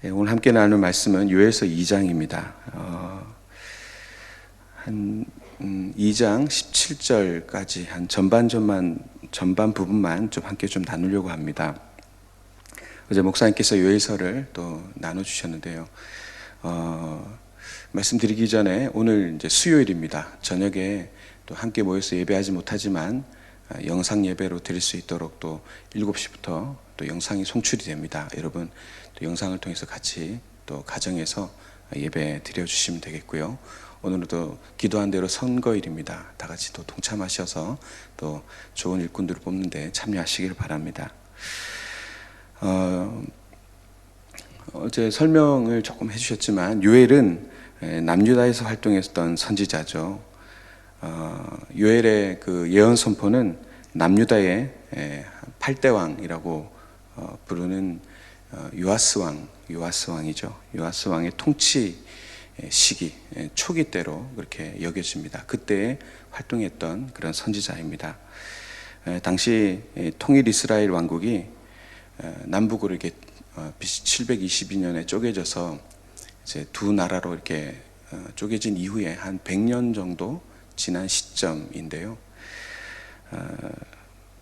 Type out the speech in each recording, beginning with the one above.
오늘 함께 나눌 말씀은 요엘서 2장입니다. 한 2장 17절까지 한 전반 부분만 좀 함께 좀 나누려고 합니다. 어제 목사님께서 요엘서를 또 나눠주셨는데요. 말씀드리기 전에 오늘 이제 수요일입니다. 저녁에 또 함께 모여서 예배하지 못하지만 영상 예배로 드릴 수 있도록 또 7시부터 또 영상이 송출이 됩니다. 여러분 또 영상을 통해서 같이 또 가정에서 예배 드려주시면 되겠고요. 오늘도 기도한 대로 선거일입니다. 다 같이 또 동참하셔서 또 좋은 일꾼들을 뽑는데 참여하시길 바랍니다. 어제 설명을 조금 해주셨지만 요엘은 남유다에서 활동했던 선지자죠. 요엘의 그 예언 선포는 남유다의 8대 왕이라고 부르는 요아스 왕이죠. 요아스 왕의 통치 시기 초기 때로 그렇게 여겨집니다. 그때 활동했던 그런 선지자입니다. 당시 통일 이스라엘 왕국이 남북으로 이렇게 BC 722년에 쪼개져서 이제 두 나라로 이렇게 쪼개진 이후에 한 100년 정도 지난 시점인데요.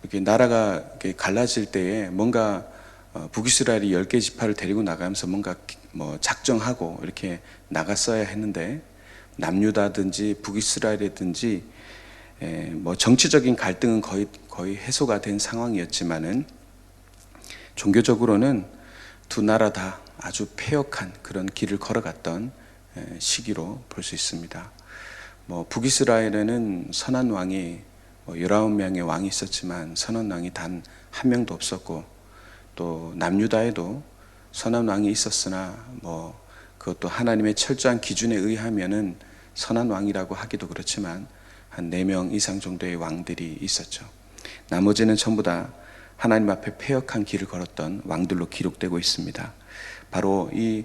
이렇게 나라가 이렇게 갈라질 때에 뭔가 북이스라엘이 10개 지파를 데리고 나가면서 뭔가 작정하고 이렇게 나갔어야 했는데 남유다든지 북이스라엘이든지 정치적인 갈등은 거의 해소가 된 상황이었지만은 종교적으로는 두 나라 다 아주 패역한 그런 길을 걸어갔던 시기로 볼 수 있습니다. 북이스라엘에는 선한 왕이 19명의 왕이 있었지만 선한 왕이 단 한 명도 없었고, 또 남유다에도 선한 왕이 있었으나 그것도 하나님의 철저한 기준에 의하면은 선한 왕이라고 하기도 그렇지만 한 4명 이상 정도의 왕들이 있었죠. 나머지는 전부 다 하나님 앞에 패역한 길을 걸었던 왕들로 기록되고 있습니다. 바로 이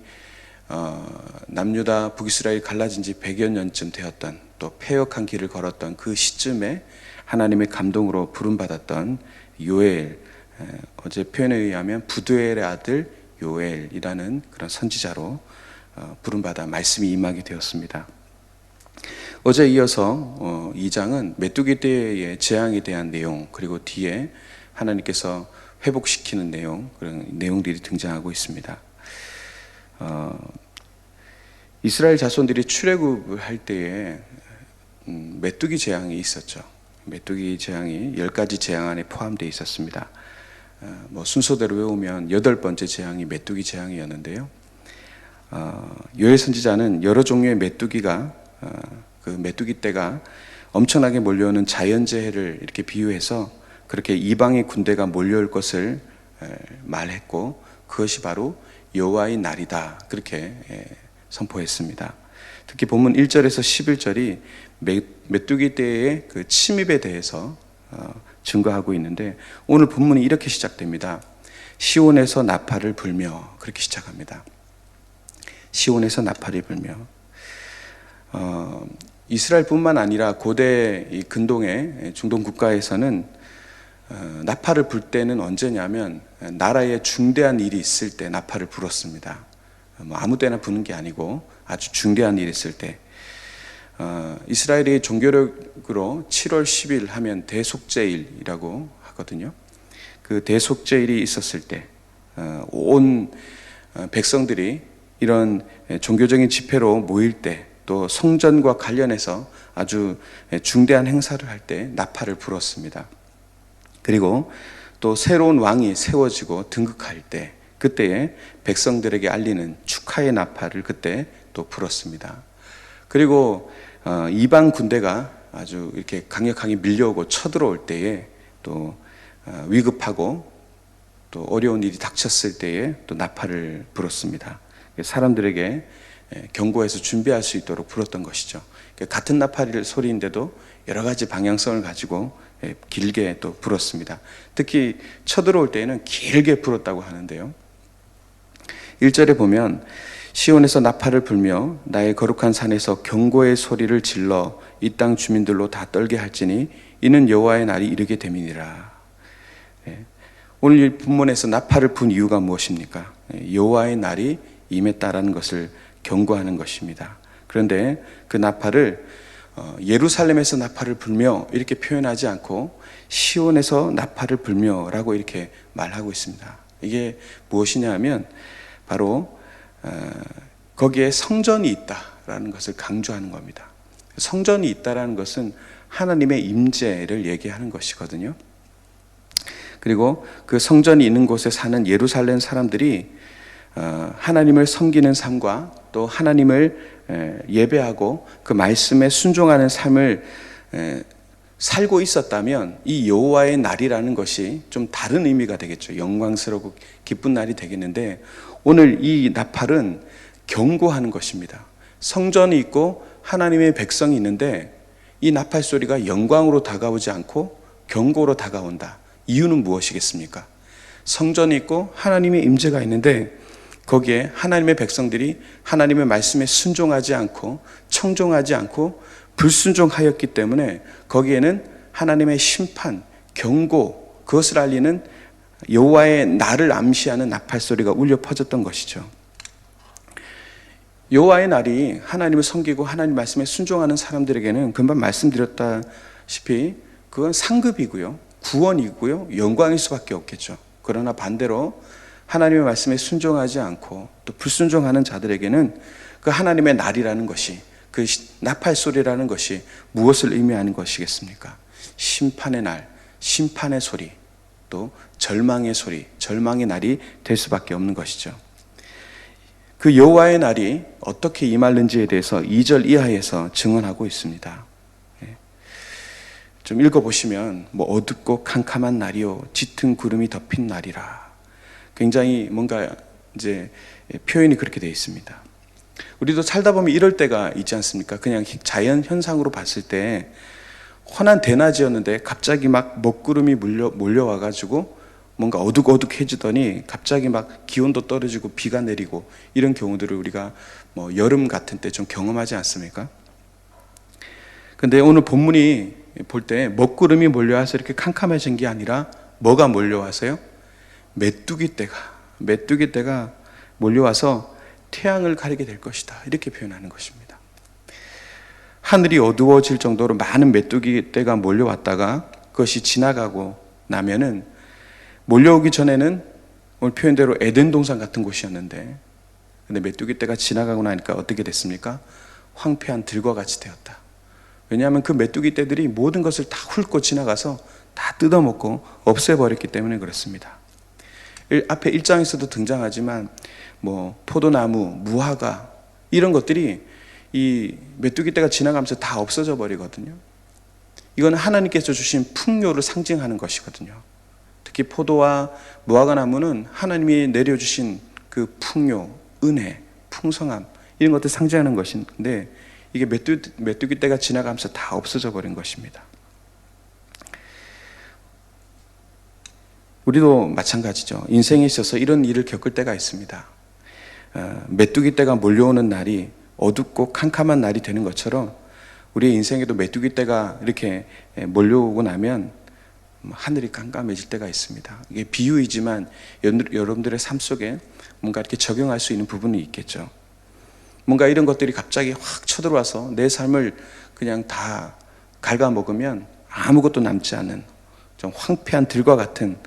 남유다 북이스라엘이 갈라진 지 100여 년쯤 되었던, 또 패역한 길을 걸었던 그 시점에 하나님의 감동으로 부름받았던 요엘, 어제 표현에 의하면 부두엘의 아들 요엘이라는 그런 선지자로 부름받아 말씀이 임하게 되었습니다. 어제 이어서 2장은 메뚜기 떼의 재앙에 대한 내용, 그리고 뒤에 하나님께서 회복시키는 내용, 그런 내용들이 등장하고 있습니다. 이스라엘 자손들이 출애굽을 할 때에 메뚜기 재앙이 있었죠. 메뚜기 재앙이 10가지 재앙 안에 포함되어 있었습니다. 순서대로 외우면 8번째 재앙이 메뚜기 재앙이었는데요. 요엘 선지자는 여러 종류의 메뚜기가 그 메뚜기 떼가 엄청나게 몰려오는 자연재해를 이렇게 비유해서 그렇게 이방의 군대가 몰려올 것을 말했고, 그것이 바로 여호와의 날이다, 그렇게 선포했습니다. 특히 본문 1절에서 11절이 메뚜기 떼의 그 침입에 대해서 증거하고 있는데, 오늘 본문이 이렇게 시작됩니다. 시온에서 나팔을 불며, 그렇게 시작합니다. 시온에서 나팔이 불며. 이스라엘뿐만 아니라 고대 이 근동의 중동 국가에서는 나팔을 불 때는 언제냐면 나라에 중대한 일이 있을 때 나팔을 불었습니다. 아무 때나 부는 게 아니고 아주 중대한 일이 있을 때. 이스라엘이 종교력으로 7월 10일 하면 대속죄일이라고 하거든요. 그 대속죄일이 있었을 때 온 백성들이 이런 종교적인 집회로 모일 때, 또 성전과 관련해서 아주 중대한 행사를 할 때 나팔을 불었습니다. 그리고 또 새로운 왕이 세워지고 등극할 때, 그때에 백성들에게 알리는 축하의 나팔을 그때 또 불었습니다. 그리고 이방 군대가 아주 이렇게 강력하게 밀려오고 쳐들어올 때에 또 위급하고 또 어려운 일이 닥쳤을 때에 또 나팔을 불었습니다. 사람들에게 경고해서 준비할 수 있도록 불었던 것이죠. 같은 나팔 소리인데도 여러 가지 방향성을 가지고 길게 또 불었습니다. 특히 쳐들어올 때에는 길게 불었다고 하는데요. 1절에 보면 시온에서 나팔을 불며 나의 거룩한 산에서 경고의 소리를 질러 이 땅 주민들로 다 떨게 할지니 이는 여호와의 날이 이르게 됨이니라. 오늘 이 본문에서 나팔을 분 이유가 무엇입니까? 여호와의 날이 임했다라는 것을 경고하는 것입니다. 그런데 그 나팔을 예루살렘에서 나팔을 불며 이렇게 표현하지 않고 시온에서 나팔을 불며라고 이렇게 말하고 있습니다. 이게 무엇이냐 하면 바로 거기에 성전이 있다라는 것을 강조하는 겁니다. 성전이 있다라는 것은 하나님의 임재를 얘기하는 것이거든요. 그리고 그 성전이 있는 곳에 사는 예루살렘 사람들이 하나님을 섬기는 삶과 또 하나님을 예배하고 그 말씀에 순종하는 삶을 살고 있었다면 이 여호와의 날이라는 것이 좀 다른 의미가 되겠죠. 영광스럽고 기쁜 날이 되겠는데 오늘 이 나팔은 경고하는 것입니다. 성전이 있고 하나님의 백성이 있는데 이 나팔 소리가 영광으로 다가오지 않고 경고로 다가온다. 이유는 무엇이겠습니까? 성전이 있고 하나님의 임재가 있는데 거기에 하나님의 백성들이 하나님의 말씀에 순종하지 않고 청종하지 않고 불순종하였기 때문에 거기에는 하나님의 심판, 경고, 그것을 알리는 여호와의 날을 암시하는 나팔 소리가 울려 퍼졌던 것이죠. 여호와의 날이 하나님을 섬기고 하나님 말씀에 순종하는 사람들에게는 금방 말씀드렸다시피 그건 상급이고요, 구원이고요, 영광일 수밖에 없겠죠. 그러나 반대로 하나님의 말씀에 순종하지 않고 또 불순종하는 자들에게는 그 하나님의 날이라는 것이, 그 나팔 소리라는 것이 무엇을 의미하는 것이겠습니까? 심판의 날, 심판의 소리, 또 절망의 소리, 절망의 날이 될 수밖에 없는 것이죠. 그 여호와의 날이 어떻게 임할는지에 대해서 2절 이하에서 증언하고 있습니다. 좀 읽어보시면 어둡고 캄캄한 날이요 짙은 구름이 덮인 날이라. 굉장히 뭔가 이제 표현이 그렇게 되어 있습니다. 우리도 살다 보면 이럴 때가 있지 않습니까? 그냥 자연 현상으로 봤을 때 환한 대낮이었는데 갑자기 막 먹구름이 몰려와가지고 뭔가 어둑어둑해지더니 갑자기 막 기온도 떨어지고 비가 내리고 이런 경우들을 우리가 여름 같은 때 좀 경험하지 않습니까? 근데 오늘 본문이 볼 때 먹구름이 몰려와서 이렇게 캄캄해진 게 아니라 뭐가 몰려와서요? 메뚜기 떼가 몰려와서 태양을 가리게 될 것이다, 이렇게 표현하는 것입니다. 하늘이 어두워질 정도로 많은 메뚜기 떼가 몰려왔다가 그것이 지나가고 나면은, 몰려오기 전에는 오늘 표현대로 에덴 동산 같은 곳이었는데, 근데 메뚜기 떼가 지나가고 나니까 어떻게 됐습니까? 황폐한 들과 같이 되었다. 왜냐하면 그 메뚜기 떼들이 모든 것을 다 훑고 지나가서 다 뜯어먹고 없애버렸기 때문에 그렇습니다. 앞에 1장에서도 등장하지만 포도나무, 무화과 이런 것들이 이 메뚜기 떼가 지나가면서 다 없어져 버리거든요. 이건 하나님께서 주신 풍요를 상징하는 것이거든요. 특히 포도와 무화과 나무는 하나님이 내려주신 그 풍요, 은혜, 풍성함 이런 것들 상징하는 것인데 이게 메뚜기 떼가 지나가면서 다 없어져 버린 것입니다. 우리도 마찬가지죠. 인생에 있어서 이런 일을 겪을 때가 있습니다. 메뚜기 떼가 몰려오는 날이 어둡고 캄캄한 날이 되는 것처럼 우리의 인생에도 메뚜기 떼가 이렇게 몰려오고 나면 하늘이 깜깜해질 때가 있습니다. 이게 비유이지만 여러분들의 삶 속에 뭔가 이렇게 적용할 수 있는 부분이 있겠죠. 뭔가 이런 것들이 갑자기 확 쳐들어와서 내 삶을 그냥 다 갉아먹으면 아무것도 남지 않은 좀 황폐한 들과 같은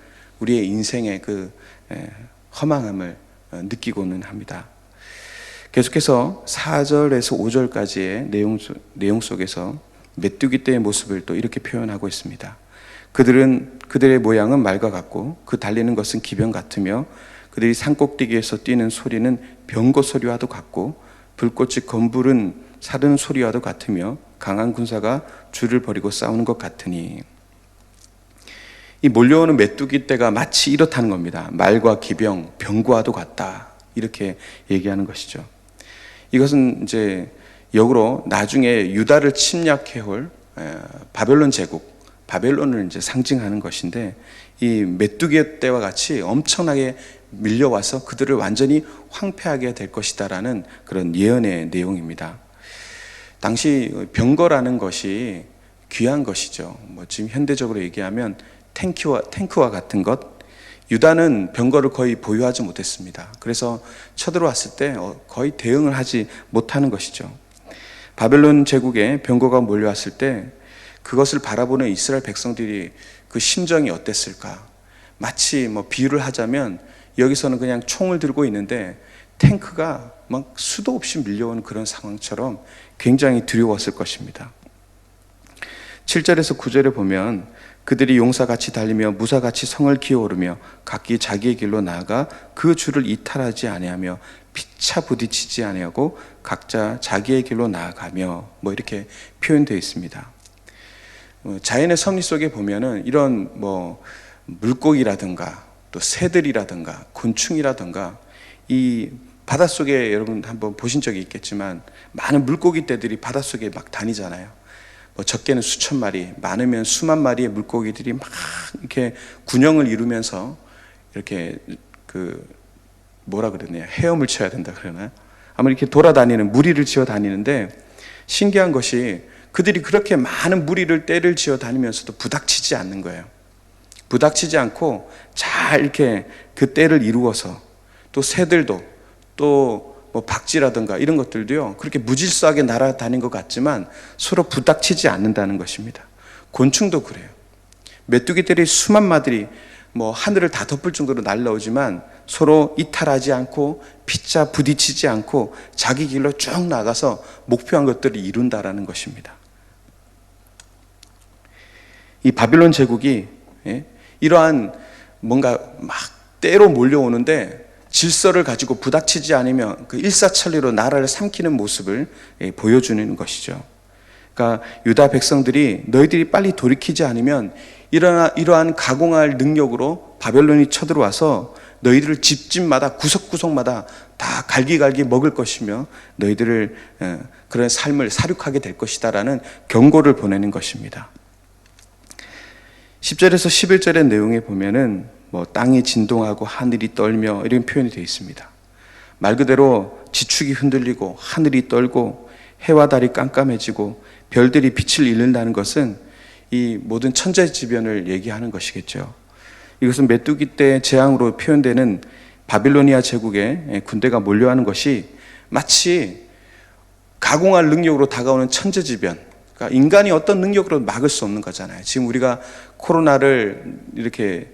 우리의 인생의 그 허망함을 느끼고는 합니다. 계속해서 4절에서 5절까지의 내용 속에서 메뚜기 떼의 모습을 또 이렇게 표현하고 있습니다. 그들의 모양은 말과 같고 그 달리는 것은 기병 같으며 그들이 산꼭대기에서 뛰는 소리는 병거 소리와도 같고 불꽃이 검부른 사르는 소리와도 같으며 강한 군사가 줄을 버리고 싸우는 것 같으니, 이 몰려오는 메뚜기 떼가 마치 이렇다는 겁니다. 말과 기병, 병과도 같다, 이렇게 얘기하는 것이죠. 이것은 이제 역으로 나중에 유다를 침략해올 바벨론 제국, 바벨론을 이제 상징하는 것인데, 이 메뚜기 떼와 같이 엄청나게 밀려와서 그들을 완전히 황폐하게 될 것이다라는 그런 예언의 내용입니다. 당시 병거라는 것이 귀한 것이죠. 지금 현대적으로 얘기하면 탱크와 같은 것, 유다는 병거를 거의 보유하지 못했습니다. 그래서 쳐들어왔을 때 거의 대응을 하지 못하는 것이죠. 바벨론 제국에 병거가 몰려왔을 때 그것을 바라보는 이스라엘 백성들이 그 심정이 어땠을까? 마치 비유를 하자면 여기서는 그냥 총을 들고 있는데 탱크가 막 수도 없이 밀려오는 그런 상황처럼 굉장히 두려웠을 것입니다. 7절에서 9절에 보면 그들이 용사같이 달리며 무사같이 성을 기어오르며 각기 자기의 길로 나아가 그 주를 이탈하지 아니하며 피차 부딪히지 아니하고 각자 자기의 길로 나아가며 이렇게 표현되어 있습니다. 자연의 섭리 속에 보면은 이런 물고기라든가 또 새들이라든가 곤충이라든가 이 바닷속에 여러분 한번 보신 적이 있겠지만 많은 물고기 떼들이 바닷속에 막 다니잖아요. 적게는 수천 마리, 많으면 수만 마리의 물고기들이 막 이렇게 군형을 이루면서 이렇게 헤엄을 쳐야 된다 그러나요? 아마 이렇게 돌아다니는, 무리를 지어 다니는데 신기한 것이 그들이 그렇게 많은 무리를 떼를 지어 다니면서도 부닥치지 않는 거예요. 부닥치지 않고 잘 이렇게 그 떼를 이루어서 또 새들도 또 박쥐라든가 이런 것들도요, 그렇게 무질서하게 날아다닌 것 같지만 서로 부닥치지 않는다는 것입니다. 곤충도 그래요. 메뚜기들이 수만 마들이 하늘을 다 덮을 정도로 날라오지만 서로 이탈하지 않고 피차 부딪히지 않고 자기 길로 쭉 나가서 목표한 것들을 이룬다라는 것입니다. 이 바빌론 제국이 이러한 뭔가 막 때로 몰려오는데 질서를 가지고 부닥치지 않으면 그 일사천리로 나라를 삼키는 모습을 보여주는 것이죠. 그러니까 유다 백성들이 너희들이 빨리 돌이키지 않으면 이러한 가공할 능력으로 바벨론이 쳐들어와서 너희들을 집집마다 구석구석마다 다 갈기갈기 먹을 것이며 너희들을 그런 삶을 사륙하게 될 것이다 라는 경고를 보내는 것입니다. 10절에서 11절의 내용에 보면은 땅이 진동하고 하늘이 떨며 이런 표현이 되어 있습니다. 말 그대로 지축이 흔들리고 하늘이 떨고 해와 달이 깜깜해지고 별들이 빛을 잃는다는 것은 이 모든 천재지변을 얘기하는 것이겠죠. 이것은 메뚜기 때 재앙으로 표현되는 바빌로니아 제국에 군대가 몰려하는 것이 마치 가공할 능력으로 다가오는 천재지변, 그러니까 인간이 어떤 능력으로 막을 수 없는 거잖아요. 지금 우리가 코로나를 이렇게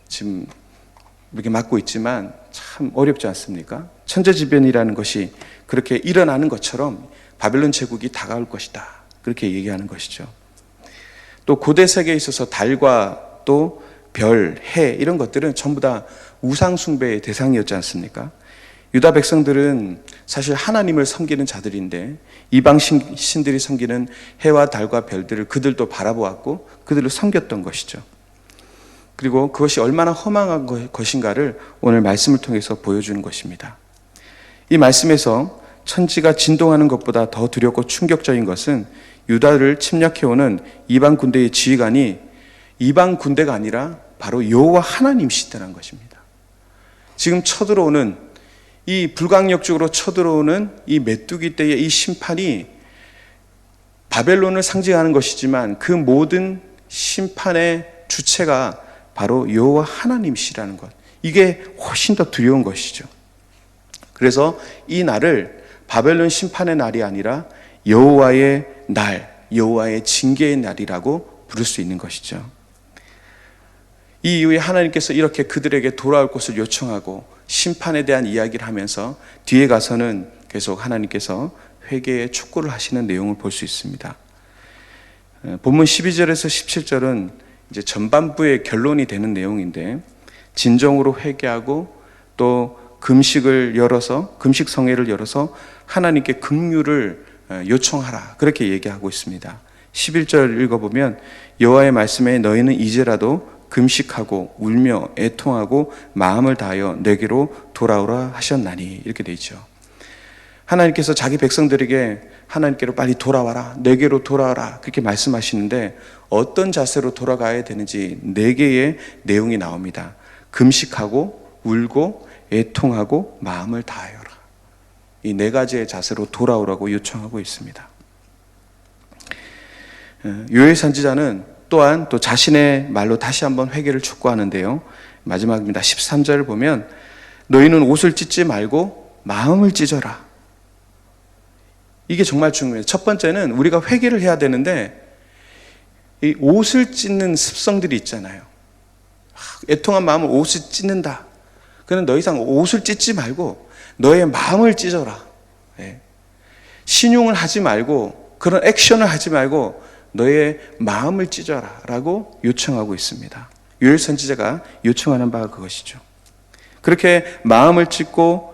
지금 이렇게 막고 있지만 참 어렵지 않습니까? 천재지변이라는 것이 그렇게 일어나는 것처럼 바벨론 제국이 다가올 것이다, 그렇게 얘기하는 것이죠. 또 고대 세계에 있어서 달과 또 별, 해 이런 것들은 전부 다 우상 숭배의 대상이었지 않습니까? 유다 백성들은 사실 하나님을 섬기는 자들인데 이방 신들이 섬기는 해와 달과 별들을 그들도 바라보았고 그들을 섬겼던 것이죠. 그리고 그것이 얼마나 허망한 것인가를 오늘 말씀을 통해서 보여주는 것입니다. 이 말씀에서 천지가 진동하는 것보다 더 두렵고 충격적인 것은 유다를 침략해오는 이방 군대의 지휘관이 이방 군대가 아니라 바로 여호와 하나님이시다는 것입니다. 지금 쳐들어오는 이 불강력적으로 쳐들어오는 이 메뚜기 떼의 이 심판이 바벨론을 상징하는 것이지만 그 모든 심판의 주체가 바로 여호와 하나님이시라는 것, 이게 훨씬 더 두려운 것이죠. 그래서 이 날을 바벨론 심판의 날이 아니라 여호와의 날, 여호와의 징계의 날이라고 부를 수 있는 것이죠. 이 이후에 하나님께서 이렇게 그들에게 돌아올 것을 요청하고 심판에 대한 이야기를 하면서 뒤에 가서는 계속 하나님께서 회개의 촉구를 하시는 내용을 볼 수 있습니다. 본문 12절에서 17절은 이제 전반부의 결론이 되는 내용인데, 진정으로 회개하고 또 금식 성회를 열어서 하나님께 긍휼을 요청하라, 그렇게 얘기하고 있습니다. 11절 읽어보면 여호와의 말씀에 너희는 이제라도 금식하고 울며 애통하고 마음을 다하여 내게로 돌아오라 하셨나니, 이렇게 되어 있죠. 하나님께서 자기 백성들에게 하나님께로 빨리 돌아와라, 내게로 돌아와라, 그렇게 말씀하시는데 어떤 자세로 돌아가야 되는지 4개의 내용이 나옵니다. 금식하고 울고 애통하고 마음을 다하여라, 이 4가지의 자세로 돌아오라고 요청하고 있습니다. 요엘 선지자는 또한 또 자신의 말로 다시 한번 회개를 촉구하는데요. 마지막입니다. 13절을 보면 너희는 옷을 찢지 말고 마음을 찢어라. 이게 정말 중요해요. 첫 번째는 우리가 회개를 해야 되는데 이 옷을 찢는 습성들이 있잖아요. 애통한 마음을 옷을 찢는다. 그는 더 이상 옷을 찢지 말고 너의 마음을 찢어라. 신용을 하지 말고 그런 액션을 하지 말고 너의 마음을 찢어라 라고 요청하고 있습니다. 요엘 선지자가 요청하는 바가 그것이죠. 그렇게 마음을 찢고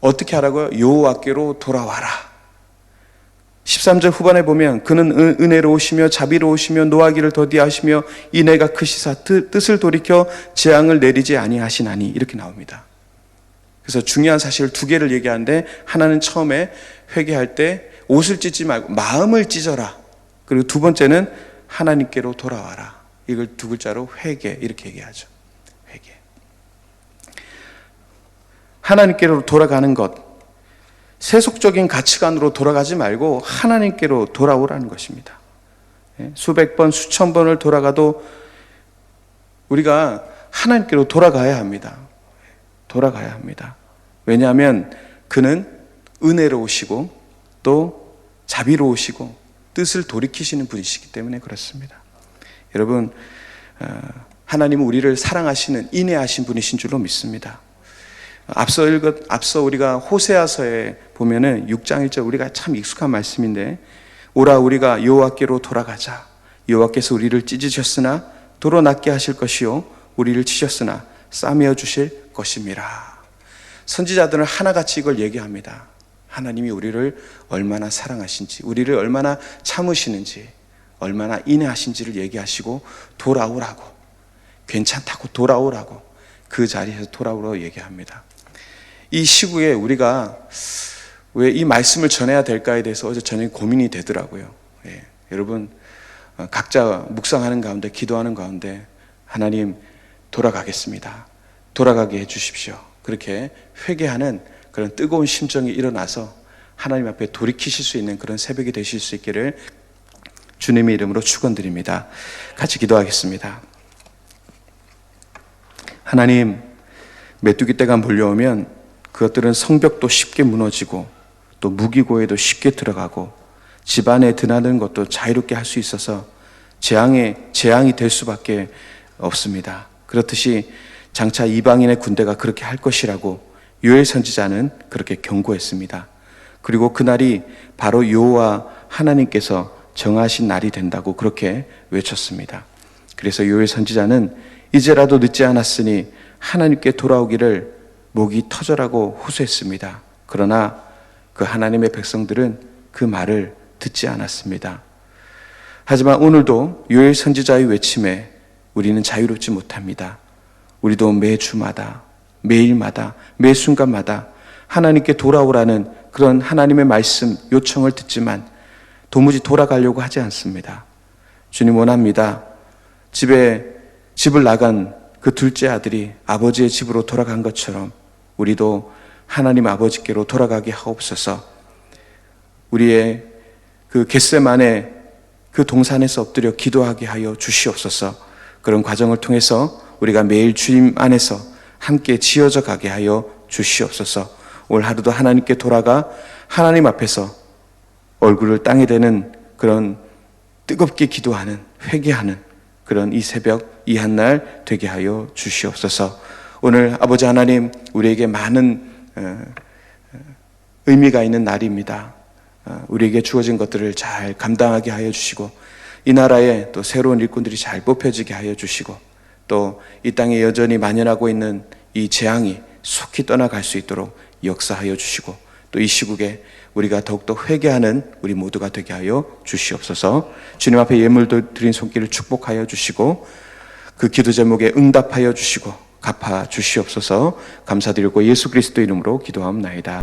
어떻게 하라고요? 여호와께로 돌아와라. 13절 후반에 보면 그는 은혜로우시며 자비로우시며 노하기를 더디하시며 인애가 크시사 뜻을 돌이켜 재앙을 내리지 아니하시나니 이렇게 나옵니다. 그래서 중요한 사실 두 개를 얘기하는데 하나는 처음에 회개할 때 옷을 찢지 말고 마음을 찢어라. 그리고 두 번째는 하나님께로 돌아와라. 이걸 두 글자로 회개 이렇게 얘기하죠. 회개. 하나님께로 돌아가는 것, 세속적인 가치관으로 돌아가지 말고 하나님께로 돌아오라는 것입니다. 수백 번, 수천 번을 돌아가도 우리가 하나님께로 돌아가야 합니다. 돌아가야 합니다. 왜냐하면 그는 은혜로우시고 또 자비로우시고 뜻을 돌이키시는 분이시기 때문에 그렇습니다. 여러분, 하나님은 우리를 사랑하시는 인애하신 분이신 줄로 믿습니다. 앞서 우리가 호세아서에 보면은 6장 1절 우리가 참 익숙한 말씀인데 오라 우리가 여호와께로 돌아가자. 여호와께서 우리를 찢으셨으나 도로 낫게 하실 것이요 우리를 치셨으나 싸매어 주실 것임이라. 선지자들은 하나같이 이걸 얘기합니다. 하나님이 우리를 얼마나 사랑하신지, 우리를 얼마나 참으시는지, 얼마나 인애하신지를 얘기하시고 돌아오라고, 괜찮다고 돌아오라고, 그 자리에서 돌아오라고 얘기합니다. 이 시국에 우리가 왜 이 말씀을 전해야 될까에 대해서 어제 저녁에 고민이 되더라고요. 여러분 각자 묵상하는 가운데 기도하는 가운데 하나님 돌아가겠습니다. 돌아가게 해주십시오. 그렇게 회개하는 그런 뜨거운 심정이 일어나서 하나님 앞에 돌이키실 수 있는 그런 새벽이 되실 수 있기를 주님의 이름으로 축원드립니다. 같이 기도하겠습니다. 하나님, 메뚜기 떼가 몰려오면 그것들은 성벽도 쉽게 무너지고 또 무기고에도 쉽게 들어가고 집안에 드나드는 것도 자유롭게 할 수 있어서 재앙이 될 수밖에 없습니다. 그렇듯이 장차 이방인의 군대가 그렇게 할 것이라고 요엘 선지자는 그렇게 경고했습니다. 그리고 그날이 바로 여호와 하나님께서 정하신 날이 된다고 그렇게 외쳤습니다. 그래서 요엘 선지자는 이제라도 늦지 않았으니 하나님께 돌아오기를 목이 터져라고 호소했습니다. 그러나 그 하나님의 백성들은 그 말을 듣지 않았습니다. 하지만 오늘도 요엘 선지자의 외침에 우리는 자유롭지 못합니다. 우리도 매주마다, 매일마다, 매 순간마다 하나님께 돌아오라는 그런 하나님의 말씀, 요청을 듣지만 도무지 돌아가려고 하지 않습니다. 주님 원합니다. 집을 나간 그 둘째 아들이 아버지의 집으로 돌아간 것처럼 우리도 하나님 아버지께로 돌아가게 하옵소서. 우리의 그 겟세마네 그 동산에서 엎드려 기도하게 하여 주시옵소서. 그런 과정을 통해서 우리가 매일 주님 안에서 함께 지어져 가게 하여 주시옵소서. 오늘 하루도 하나님께 돌아가 하나님 앞에서 얼굴을 땅에 대는 그런 뜨겁게 기도하는, 회개하는 그런 이 새벽, 이 한날 되게 하여 주시옵소서. 오늘 아버지 하나님, 우리에게 많은 의미가 있는 날입니다. 우리에게 주어진 것들을 잘 감당하게 하여 주시고 이 나라에 또 새로운 일꾼들이 잘 뽑혀지게 하여 주시고 또 이 땅에 여전히 만연하고 있는 이 재앙이 속히 떠나갈 수 있도록 역사하여 주시고 또 이 시국에 우리가 더욱더 회개하는 우리 모두가 되게 하여 주시옵소서. 주님 앞에 예물 드린 손길을 축복하여 주시고 그 기도 제목에 응답하여 주시고 갚아 주시옵소서. 감사드리고 예수 그리스도 이름으로 기도하옵나이다.